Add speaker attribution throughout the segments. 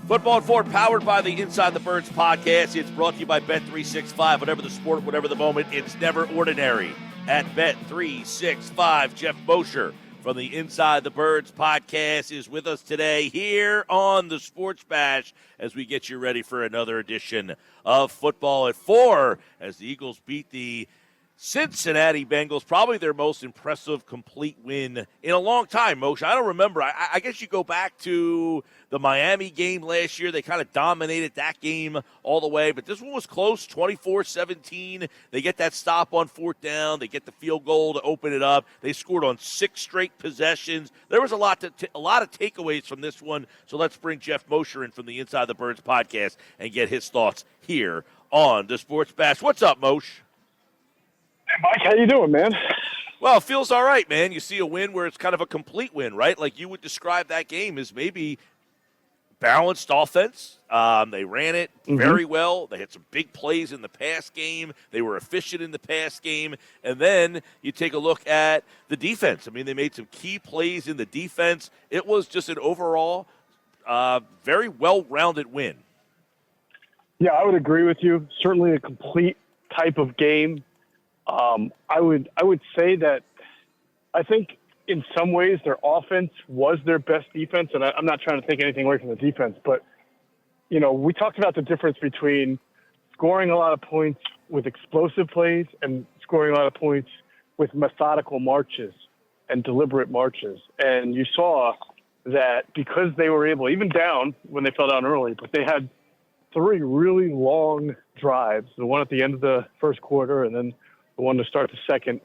Speaker 1: Football at 4, powered by the Inside the Birds podcast. It's brought to you by Bet365. Whatever the sport, whatever the moment, it's never ordinary. At Bet365, Geoff Mosher from the Inside the Birds podcast is with us today here on the Sports Bash as we get you ready for another edition of Football at 4 as the Eagles beat the Cincinnati Bengals, probably their most impressive complete win in a long time, Moshe. I don't remember. I guess you go back to the Miami game last year. They kind of dominated that game all the way, but this one was close, 24-17. They get that stop on fourth down. They get the field goal to open it up. They scored on 6 straight possessions. There was a lot of takeaways from this one, so let's bring Geoff Mosher in from the Inside the Birds podcast and get his thoughts here on the Sports Bash. What's up, Moshe?
Speaker 2: Hey, Mike, how you doing, man?
Speaker 1: Well, it feels all right, man. You see a win where it's kind of a complete win, right? Like you would describe that game as maybe balanced offense. They ran it very well. They had some big plays in the pass game. They were efficient in the pass game. And then you take a look at the defense. I mean, they made some key plays in the defense. It was just an overall very well-rounded win.
Speaker 2: Yeah, I would agree with you. Certainly a complete type of game. I would say that I think in some ways their offense was their best defense, and I'm not trying to take anything away from the defense, but, you know, we talked about the difference between scoring a lot of points with explosive plays and scoring a lot of points with methodical marches and deliberate marches. And you saw that because they were able, even down when they fell down early, but they had 3 really long drives, the one at the end of the first quarter and then the one to start the second.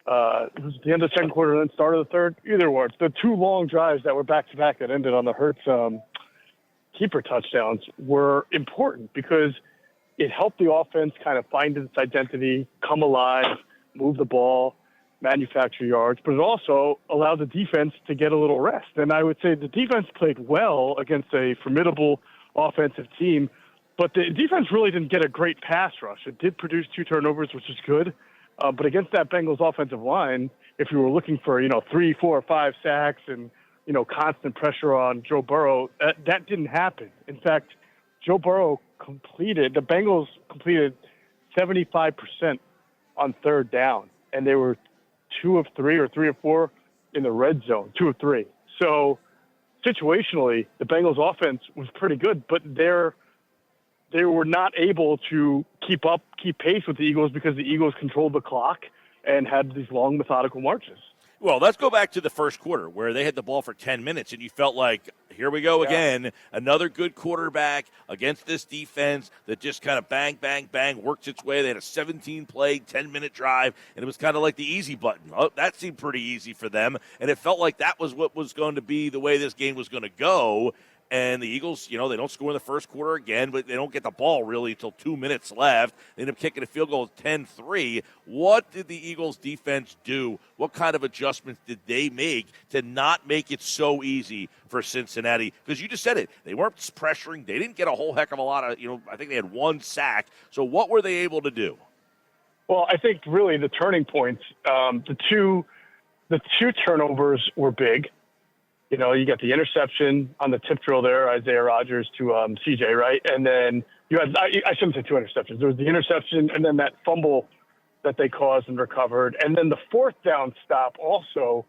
Speaker 2: It was the end of the second quarter and then start of the third. Either way, the 2 long drives that were back-to-back that ended on the Hurts keeper touchdowns were important because it helped the offense kind of find its identity, come alive, move the ball, manufacture yards, but it also allowed the defense to get a little rest. And I would say the defense played well against a formidable offensive team, but the defense really didn't get a great pass rush. It did produce 2 turnovers, which is good. But against that Bengals offensive line, if you were looking for, 3, 4, 5 sacks and, constant pressure on Joe Burrow, that didn't happen. In fact, Joe Burrow the Bengals completed 75% on third down, and they were 2 of 3 or 3 of 4 in the red zone, 2 of 3. So situationally, the Bengals offense was pretty good, but they were not able to keep pace with the Eagles because the Eagles controlled the clock and had these long methodical marches.
Speaker 1: Well, let's go back to the first quarter where they had the ball for 10 minutes and you felt like, here we go again, another good quarterback against this defense that just kind of bang, bang, bang, works its way. They had a 17-play, 10-minute drive, and it was kind of like the easy button. Oh, that seemed pretty easy for them, and it felt like that was what was going to be the way this game was going to go. And the Eagles, they don't score in the first quarter again, but they don't get the ball really until 2 minutes left. They end up kicking a field goal at 10-3. What did the Eagles defense do? What kind of adjustments did they make to not make it so easy for Cincinnati? Because you just said it. They weren't pressuring. They didn't get a whole heck of a lot of, I think they had 1 sack. So what were they able to do?
Speaker 2: Well, I think really the turning points, the two turnovers were big. You got the interception on the tip drill there, Isaiah Rodgers to CJ, right? And then you had, I shouldn't say 2 interceptions. There was the interception and then that fumble that they caused and recovered. And then the 4th down stop also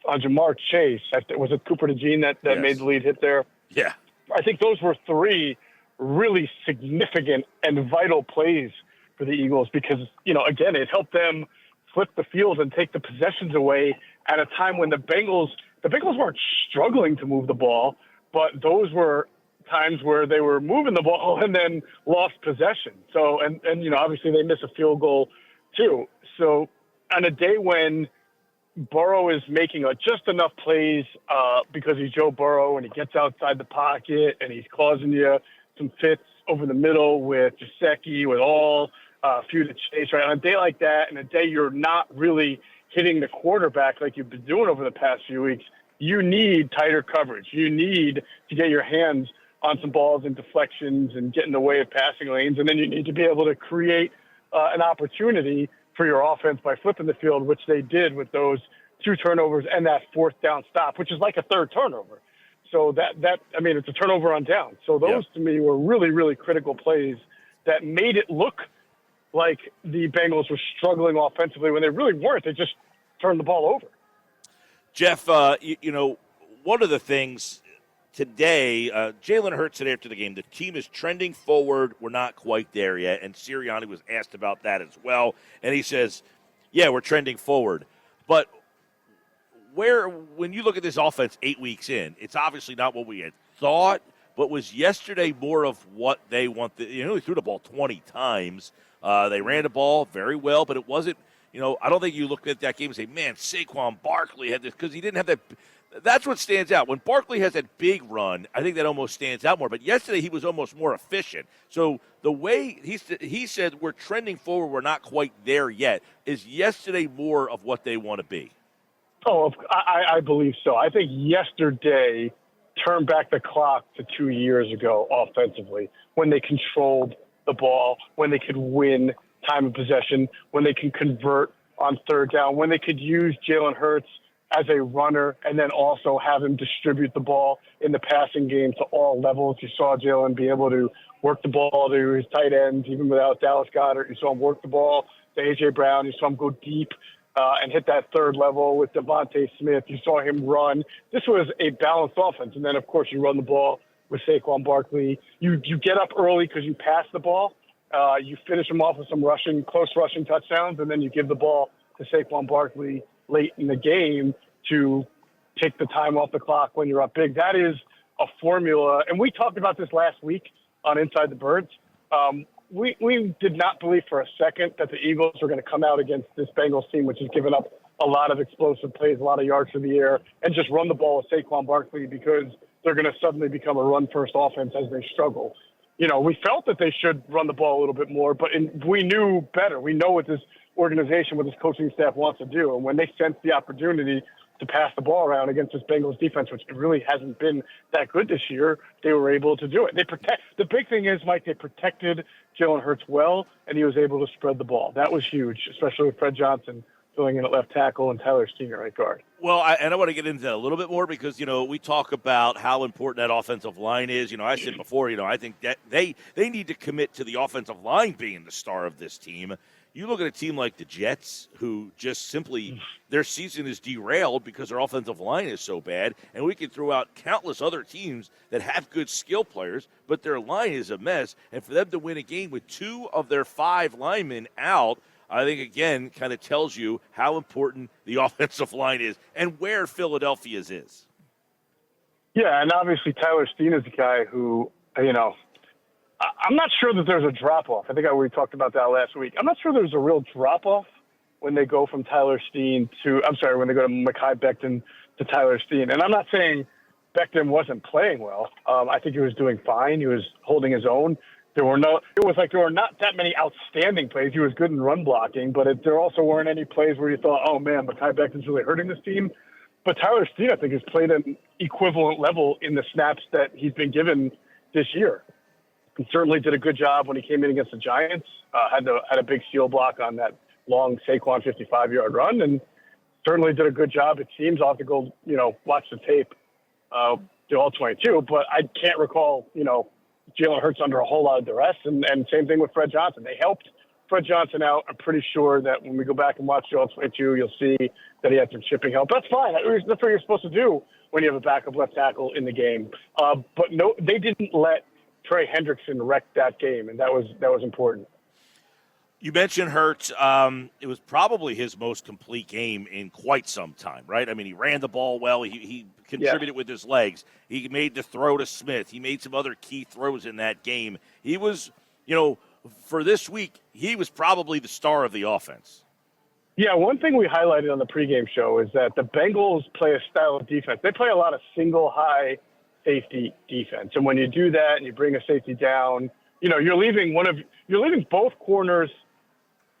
Speaker 2: on Jamar Chase. Was it Cooper DeJean that
Speaker 1: Yes.
Speaker 2: made the lead hit there?
Speaker 1: Yeah.
Speaker 2: I think those were 3 really significant and vital plays for the Eagles because, again, it helped them flip the field and take the possessions away at a time when the Bengals weren't struggling to move the ball, but those were times where they were moving the ball and then lost possession. So, and obviously they miss a field goal too. So on a day when Burrow is making just enough plays because he's Joe Burrow and he gets outside the pocket and he's causing you some fits over the middle with Gesicki, with all a few to chase, right? On a day like that, and a day you're not really hitting the quarterback like you've been doing over the past few weeks, you need tighter coverage. You need to get your hands on some balls and deflections and get in the way of passing lanes, and then you need to be able to create an opportunity for your offense by flipping the field, which they did with those 2 turnovers and that 4th down stop, which is like a 3rd turnover. So it's a turnover on down. So those to me were really, really critical plays that made it look like the Bengals were struggling offensively when they really weren't. They just turned the ball over.
Speaker 1: Geoff, one of the things today, Jalen Hurts said after the game, the team is trending forward. We're not quite there yet. And Sirianni was asked about that as well. And he says, yeah, we're trending forward. But when you look at this offense 8 weeks in, it's obviously not what we had thought, but was yesterday more of what they want? They threw the ball 20 times. They ran the ball very well, but it wasn't, I don't think you look at that game and say, man, Saquon Barkley had this, because he didn't have that. That's what stands out. When Barkley has that big run, I think that almost stands out more. But yesterday he was almost more efficient. So the way he said we're trending forward, we're not quite there yet, is yesterday more of what they want to be?
Speaker 2: Oh, I believe so. I think yesterday turned back the clock to 2 years ago offensively, when they controlled the ball, when they could win time of possession, when they can convert on third down, when they could use Jalen Hurts as a runner and then also have him distribute the ball in the passing game to all levels. You saw Jalen be able to work the ball to his tight ends, even without Dallas Goedert. You saw him work the ball to A.J. Brown. You saw him go deep and hit that third level with Devontae Smith. You saw him run. This was a balanced offense. And then, of course, you run the ball with Saquon Barkley. You get up early because you pass the ball. You finish him off with some close rushing touchdowns, and then you give the ball to Saquon Barkley late in the game to take the time off the clock when you're up big. That is a formula. And we talked about this last week on Inside the Birds. We did not believe for a second that the Eagles were going to come out against this Bengals team, which has given up a lot of explosive plays, a lot of yards through the air, and just run the ball with Saquon Barkley, because they're going to suddenly become a run-first offense as they struggle. We felt that they should run the ball a little bit more, but we knew better. We know what this organization, what this coaching staff wants to do. And when they sensed the opportunity to pass the ball around against this Bengals defense, which really hasn't been that good this year, they were able to do it. The big thing is, Mike, they protected Jalen Hurts well, and he was able to spread the ball. That was huge, especially with Fred Johnson filling in at left tackle and Tyler Steen at right guard.
Speaker 1: Well, I want to get into that a little bit more, because, we talk about how important that offensive line is. I said before, I think that they need to commit to the offensive line being the star of this team. You look at a team like the Jets, who just simply, their season is derailed because their offensive line is so bad, and we can throw out countless other teams that have good skill players, but their line is a mess. And for them to win a game with 2 of their 5 linemen out, I think, again, kind of tells you how important the offensive line is and where Philadelphia's is.
Speaker 2: Yeah, and obviously Tyler Steen is the guy who, I'm not sure that there's a drop-off. I think we talked about that last week. I'm not sure there's a real drop-off when they go from Tyler Steen when they go to Mekhi Becton to Tyler Steen. And I'm not saying Becton wasn't playing well. I think he was doing fine. He was holding his own. There were not that many outstanding plays. He was good in run blocking, but there also weren't any plays where you thought, oh man, Mekhi Becton's really hurting this team. But Tyler Steen, I think, has played at an equivalent level in the snaps that he's been given this year. He certainly did a good job when he came in against the Giants, had a big seal block on that long Saquon 55-yard run, and certainly did a good job. It seems. I'll have to go, watch the tape, do all 22, but I can't recall, Jalen Hurts under a whole lot of duress, and same thing with Fred Johnson. They helped Fred Johnson out. I'm pretty sure that when we go back and watch all 22, you'll see that he had some shipping help. That's fine. That's what you're supposed to do when you have a backup left tackle in the game. But no, they didn't let Trey Hendrickson wrecked that game, and that was important.
Speaker 1: You mentioned Hurts. It was probably his most complete game in quite some time, right? I mean, he ran the ball well. He contributed with his legs. He made the throw to Smith. He made some other key throws in that game. He was, for this week, he was probably the star of the offense.
Speaker 2: Yeah, one thing we highlighted on the pregame show is that the Bengals play a style of defense. They play a lot of single high safety defense. And when you do that and you bring a safety down, you're leaving both corners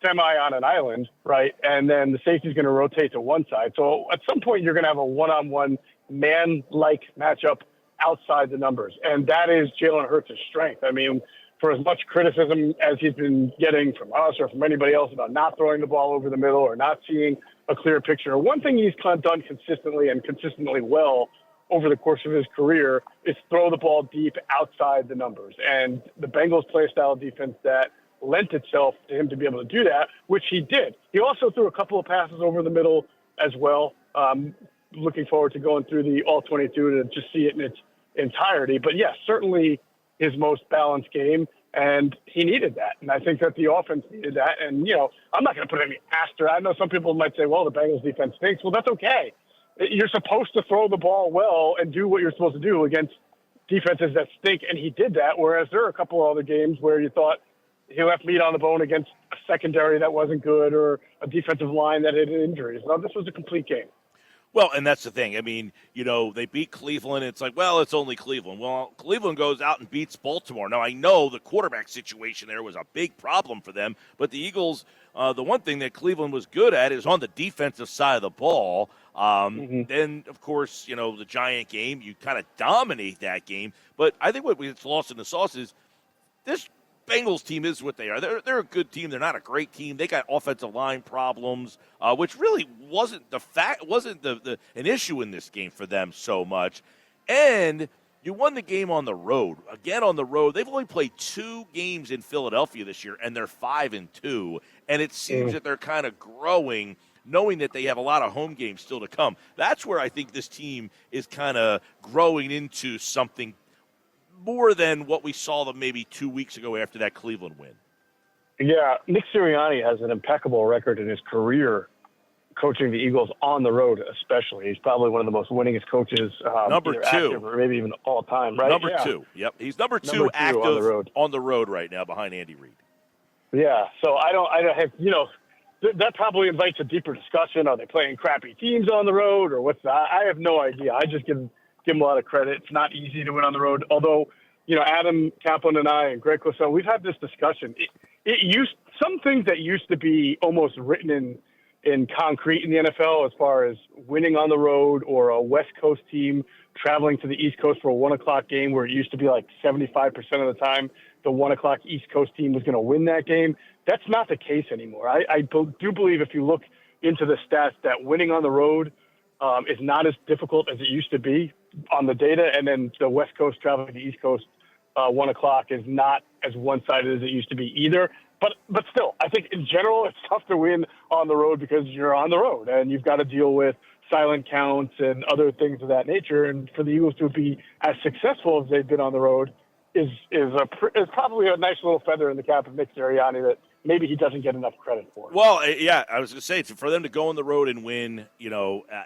Speaker 2: semi on an island, right? And then the safety is going to rotate to one side. So at some point you're going to have a one-on-one man-like matchup outside the numbers. And that is Jalen Hurts' strength. I mean, for as much criticism as he's been getting from us or from anybody else about not throwing the ball over the middle or not seeing a clear picture, one thing he's done consistently and consistently well over the course of his career is throw the ball deep outside the numbers. And the Bengals play a style of defense that lent itself to him to be able to do that, which he did. He also threw a couple of passes over the middle as well. Looking forward to going through the all 22 to just see it in its entirety. But yes, certainly his most balanced game, and he needed that. And I think that the offense needed that. And, I'm not going to put any asterisk. I know some people might say, well, the Bengals defense stinks. Well, that's okay. You're supposed to throw the ball well and do what you're supposed to do against defenses that stink, and he did that, whereas there are a couple of other games where you thought he left meat on the bone against a secondary that wasn't good or a defensive line that had injuries. No, this was a complete game.
Speaker 1: Well, and that's the thing. I mean, they beat Cleveland. It's like, well, it's only Cleveland. Well, Cleveland goes out and beats Baltimore. Now, I know the quarterback situation there was a big problem for them, but the Eagles, the one thing that Cleveland was good at is on the defensive side of the ball. Then, of course, the Giant game, you kind of dominate that game. But I think what gets lost in the sauce is this Bengals team is what they are. They're a good team. They're not a great team. They got offensive line problems, which really wasn't an issue in this game for them so much. And you won the game on the road. Again, on the road, they've only played 2 games in Philadelphia this year, and they're 5-2. And it seems that they're kind of growing, knowing that they have a lot of home games still to come. That's where I think this team is kind of growing into something more than what we saw them maybe 2 weeks ago after that Cleveland win.
Speaker 2: Yeah, Nick Sirianni has an impeccable record in his career coaching the Eagles on the road, especially. He's probably one of the most winningest coaches,
Speaker 1: number 2,
Speaker 2: active or maybe even all time, right?
Speaker 1: Number 2, yep. He's number two active on the road right now behind Andy Reid.
Speaker 2: Yeah, so I don't have, that probably invites a deeper discussion. Are they playing crappy teams on the road or what's that? I have no idea. I just give him a lot of credit. It's not easy to win on the road. Although, Adam Kaplan and I and Greg Cosell, we've had this discussion. Some things that used to be almost written in concrete in the NFL as far as winning on the road or a West Coast team traveling to the East Coast for a 1:00 game where it used to be like 75% of the time the 1:00 East Coast team was going to win that game. That's not the case anymore. I do believe if you look into the stats that winning on the road is not as difficult as it used to be on the data, and then the West Coast traveling to the East Coast 1:00 is not as one-sided as it used to be either. But still, I think in general it's tough to win on the road because you're on the road and you've got to deal with silent counts and other things of that nature. And for the Eagles to be as successful as they've been on the road is probably a nice little feather in the cap of Nick Sirianni that maybe he doesn't get enough credit for.
Speaker 1: Well, yeah, I was going to say, for them to go on the road and win,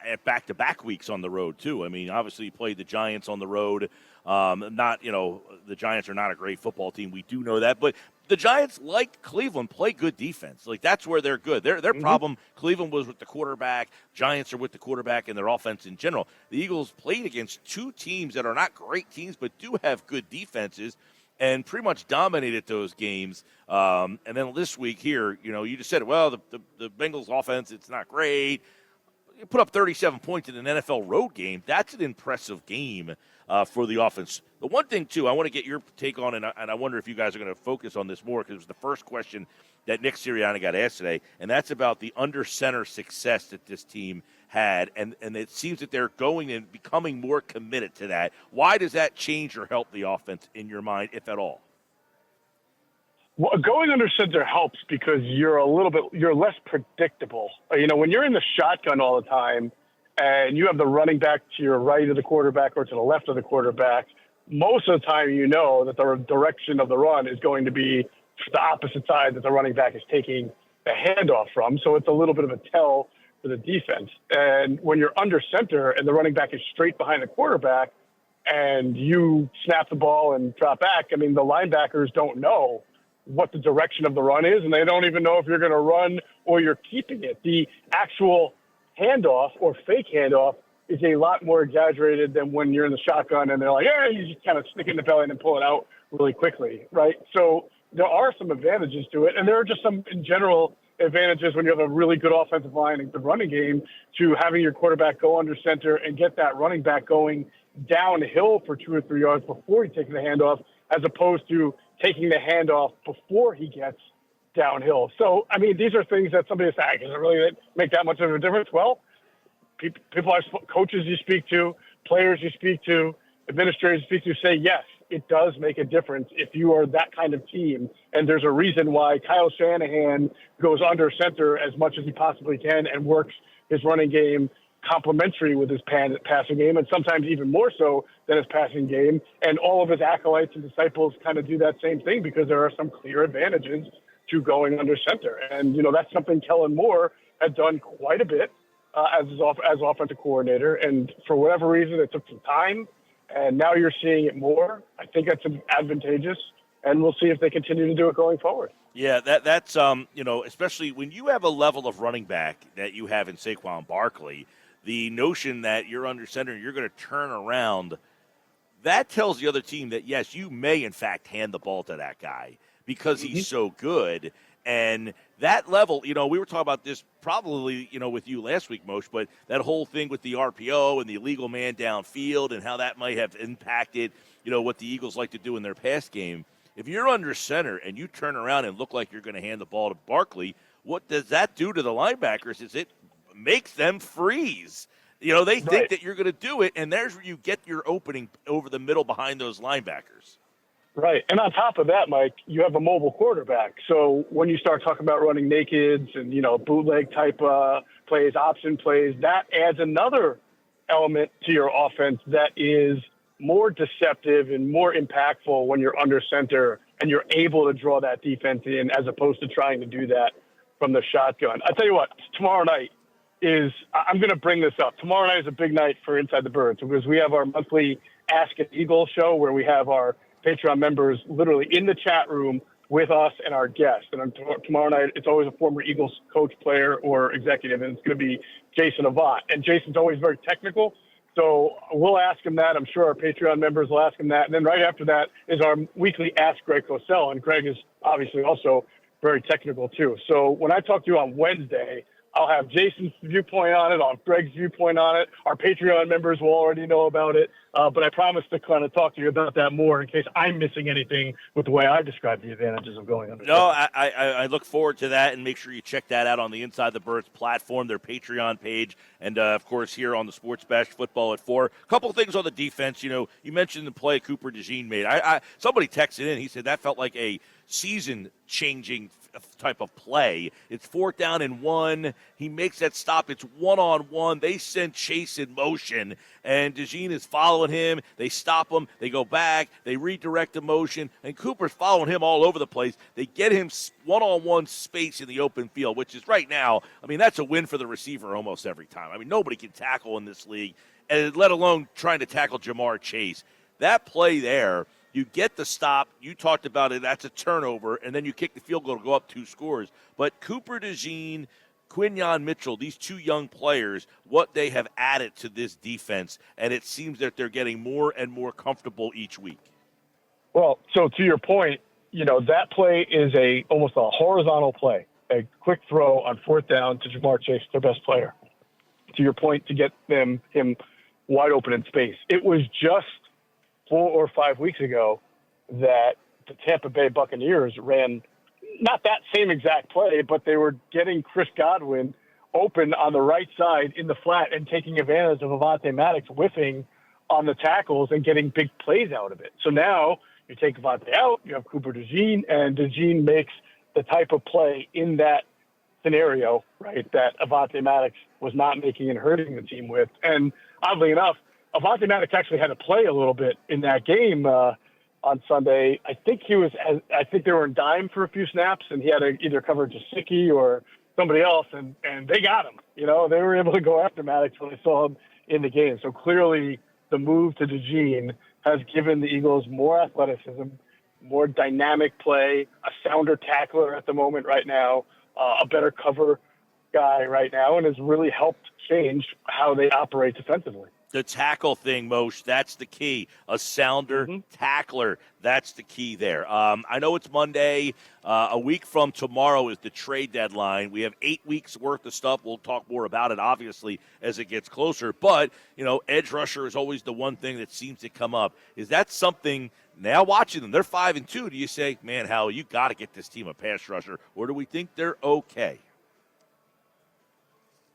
Speaker 1: at back-to-back weeks on the road, too. I mean, obviously, you played the Giants on the road. The Giants are not a great football team. We do know that. But the Giants, like Cleveland, play good defense. Like, that's where they're good. Their problem, Cleveland was with the quarterback. Giants are with the quarterback and their offense in general. The Eagles played against 2 teams that are not great teams but do have good defenses, and pretty much dominated those games. And then this week here, you just said, well, the Bengals offense, it's not great. You put up 37 points in an NFL road game. That's an impressive game for the offense. The one thing, too, I want to get your take on, and I wonder if you guys are going to focus on this more because it was the first question that Nick Sirianni got asked today, and that's about the under-center success that this team had, and it seems that they're going and becoming more committed to that. Why does that change or help the offense in your mind, if at all?
Speaker 2: Well, going under center helps because you're less predictable. When you're in the shotgun all the time and you have the running back to your right of the quarterback or to the left of the quarterback, most of the time that the direction of the run is going to be the opposite side that the running back is taking the handoff from. So it's a little bit of a tell for the defense. And when you're under center and the running back is straight behind the quarterback and you snap the ball and drop back, I mean, the linebackers don't know what the direction of the run is, and they don't even know if you're going to run or you're keeping it. The actual handoff or fake handoff is a lot more exaggerated than when you're in the shotgun and they're like, yeah, you just kind of stick it in the belly and pull it out really quickly, right? So there are some advantages to it, and there are just some, in general, advantages when you have a really good offensive line and good running game to having your quarterback go under center and get that running back going downhill for 2 or 3 yards before he takes the handoff, as opposed to taking the handoff before he gets downhill. So, I mean, these are things that somebody says, does it really make that much of a difference? Well, coaches you speak to, players you speak to, administrators you speak to say, yes, it does make a difference if you are that kind of team. And there's a reason why Kyle Shanahan goes under center as much as he possibly can and works his running game complementary with his passing game, and sometimes even more so than his passing game. And all of his acolytes and disciples kind of do that same thing because there are some clear advantages to going under center. And, that's something Kellen Moore had done quite a bit as offensive coordinator. And for whatever reason, it took some time, and now you're seeing it more. I think that's advantageous, and we'll see if they continue to do it going forward.
Speaker 1: Yeah, that's especially when you have a level of running back that you have in Saquon Barkley, the notion that you're under center and you're going to turn around, that tells the other team that, yes, you may, in fact, hand the ball to that guy because he's so good. And that level, we were talking about this probably, with you last week, Moshe, but that whole thing with the RPO and the illegal man downfield and how that might have impacted, what the Eagles like to do in their pass game. If you're under center and you turn around and look like you're going to hand the ball to Barkley, what does that do to the linebackers? Is it makes them freeze. They think that you're going to do it, and there's where you get your opening over the middle behind those linebackers.
Speaker 2: Right. And on top of that, Mike, you have a mobile quarterback. So when you start talking about running nakeds and, bootleg type plays, option plays, that adds another element to your offense that is more deceptive and more impactful when you're under center and you're able to draw that defense in as opposed to trying to do that from the shotgun. I tell you what, tomorrow night I'm going to bring this up. Tomorrow night is a big night for Inside the Birds because we have our monthly Ask an Eagle show where we have our Patreon members literally in the chat room with us and our guests. And tomorrow night, it's always a former Eagles coach, player, or executive, and it's going to be Jason Avant. And Jason's always very technical, so we'll ask him that. I'm sure our Patreon members will ask him that. And then right after that is our weekly Ask Greg Cosell, and Greg is obviously also very technical too. So when I talk to you on Wednesday, I'll have Jason's viewpoint on it. I'll have Greg's viewpoint on it. Our Patreon members will already know about it. But I promise to kind of talk to you about that more in case I'm missing anything with the way I describe the advantages of going under.
Speaker 1: No, I look forward to that, and make sure you check that out on the Inside the Birds platform, their Patreon page, and, of course, here on the Sports Bash Football at 4. A couple of things on the defense. You mentioned the play Cooper DeJean made. Somebody texted in. He said that felt like a season-changing type of play. It's 4th down and 1. He makes that stop. It's 1-on-1. They send Chase in motion, and DeJean is following him. They stop him. They go back. They redirect the motion, and Cooper's following him all over the place. They get him one-on-one space in the open field, which is right now, that's a win for the receiver almost every time. Nobody can tackle in this league, and let alone trying to tackle Jamar Chase. That play there, you get the stop. You talked about it. That's a turnover, and then you kick the field goal to go up 2 scores. But Cooper DeJean, Quinyon Mitchell, these 2 young players, what they have added to this defense, and it seems that they're getting more and more comfortable each week.
Speaker 2: Well, so to your point, that play is almost a horizontal play, a quick throw on 4th down to Jamar Chase, their best player. To your point, to get him wide open in space. It was just 4 or 5 weeks ago that the Tampa Bay Buccaneers ran not that same exact play, but they were getting Chris Godwin open on the right side in the flat and taking advantage of Avonte Maddox whiffing on the tackles and getting big plays out of it. So now you take Avonte out, you have Cooper DeJean, and DeJean makes the type of play in that scenario, right, that Avonte Maddox was not making and hurting the team with. And oddly enough, Avonte Maddox actually had to play a little bit in that game on Sunday. I think they were in dime for a few snaps, and he had to either cover Gesicki or somebody else, and they got him. They were able to go after Maddox when they saw him in the game. So clearly the move to DeJean has given the Eagles more athleticism, more dynamic play, a sounder tackler at the moment right now, a better cover guy right now, and has really helped change how they operate defensively.
Speaker 1: The tackle thing, Moshe, that's the key. A sounder tackler, that's the key there. I know it's Monday. A week from tomorrow is the trade deadline. We have 8 weeks worth of stuff. We'll talk more about it, obviously, as it gets closer. But, edge rusher is always the one thing that seems to come up. Is that something, now watching them, they're 5-2, do you say, man, Hal, you got to get this team a pass rusher, or do we think they're okay?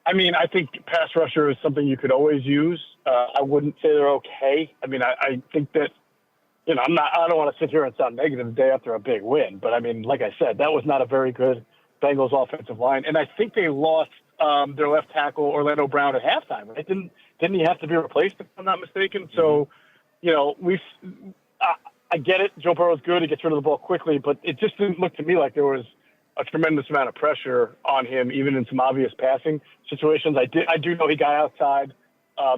Speaker 2: I mean, I think pass rusher is something you could always use. I wouldn't say they're okay. I mean, I think that, I don't want to sit here and sound negative the day after a big win, but I mean, like I said, that was not a very good Bengals offensive line. And I think they lost their left tackle, Orlando Brown, at halftime. Right? Didn't he have to be replaced, if I'm not mistaken? So, I get it. Joe Burrow's good. He gets rid of the ball quickly, but it just didn't look to me like there was a tremendous amount of pressure on him, even in some obvious passing situations. I do know he got outside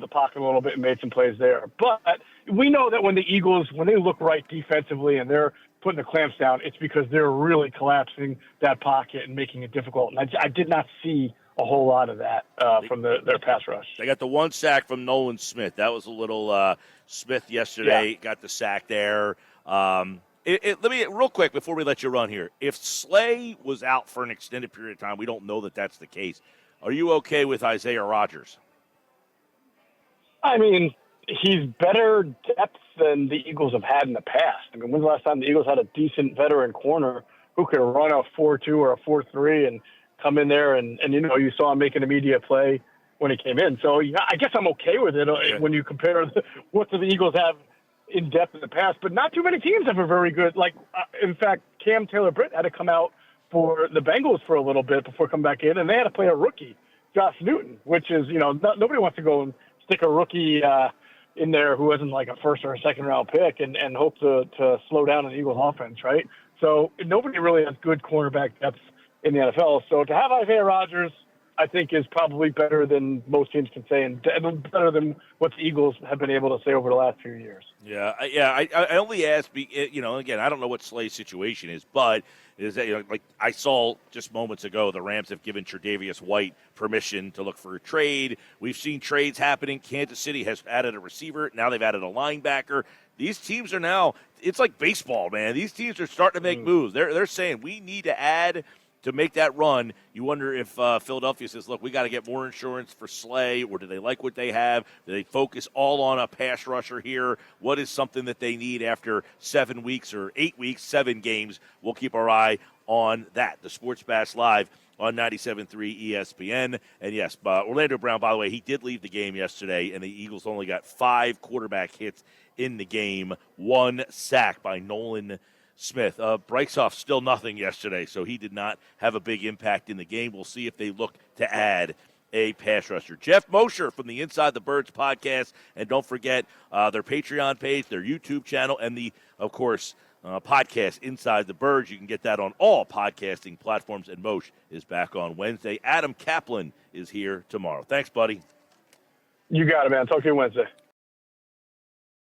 Speaker 2: the pocket a little bit and made some plays there. But we know that when the Eagles, when they look right defensively and they're putting the clamps down, it's because they're really collapsing that pocket and making it difficult. And I did not see a whole lot of that from their pass rush.
Speaker 1: They got the one sack from Nolan Smith. That was a little Smith yesterday.
Speaker 2: Yeah.
Speaker 1: Got the sack there. Let me real quick before we let you run here. If Slay was out for an extended period of time, we don't know that that's the case. Are you okay with Isaiah Rodgers?
Speaker 2: I mean, he's better depth than the Eagles have had in the past. I mean, when's the last time the Eagles had a decent veteran corner who could run a 4-2 or a 4-3 and come in there and you saw him make an immediate play when he came in. So yeah, I guess I'm okay with it when you compare what do the Eagles have in depth in the past, but not too many teams have a very good, in fact, Cam Taylor-Britt had to come out for the Bengals for a little bit before coming back in, and they had to play a rookie, Josh Newton, which is, nobody wants to go and stick a rookie in there who wasn't like a first or a second round pick and hope to slow down an Eagles offense, right? So nobody really has good cornerback depth in the NFL. So to have Isaiah Rodgers, I think, is probably better than most teams can say, and better than what the Eagles have been able to say over the last few years.
Speaker 1: Yeah. I only ask, again, I don't know what Slay's situation is, but is that like I saw just moments ago, the Rams have given Tre'Davious White permission to look for a trade. We've seen trades happening. Kansas City has added a receiver. Now they've added a linebacker. These teams are now, it's like baseball, man. These teams are starting to make moves. They're saying we need to add to make that run. You wonder if Philadelphia says, look, we got to get more insurance for Slay, or do they like what they have? Do they focus all on a pass rusher here? What is something that they need after 7 weeks or 8 weeks, 7 games? We'll keep our eye on that. The Sports Bash Live on 97.3 ESPN. And yes, Orlando Brown, by the way, he did leave the game yesterday, and the Eagles only got 5 quarterback hits in the game, 1 sack by Nolan Smith. Brysoff still nothing yesterday, so he did not have a big impact in the game. We'll see if they look to add a pass rusher. Geoff Mosher from the Inside the Birds podcast, and don't forget their Patreon page, their YouTube channel, and the, of course, podcast Inside the Birds. You can get that on all podcasting platforms, and Moshe is back on Wednesday. Adam Kaplan is here tomorrow. Thanks, buddy.
Speaker 2: You got it, man. Talk to you Wednesday.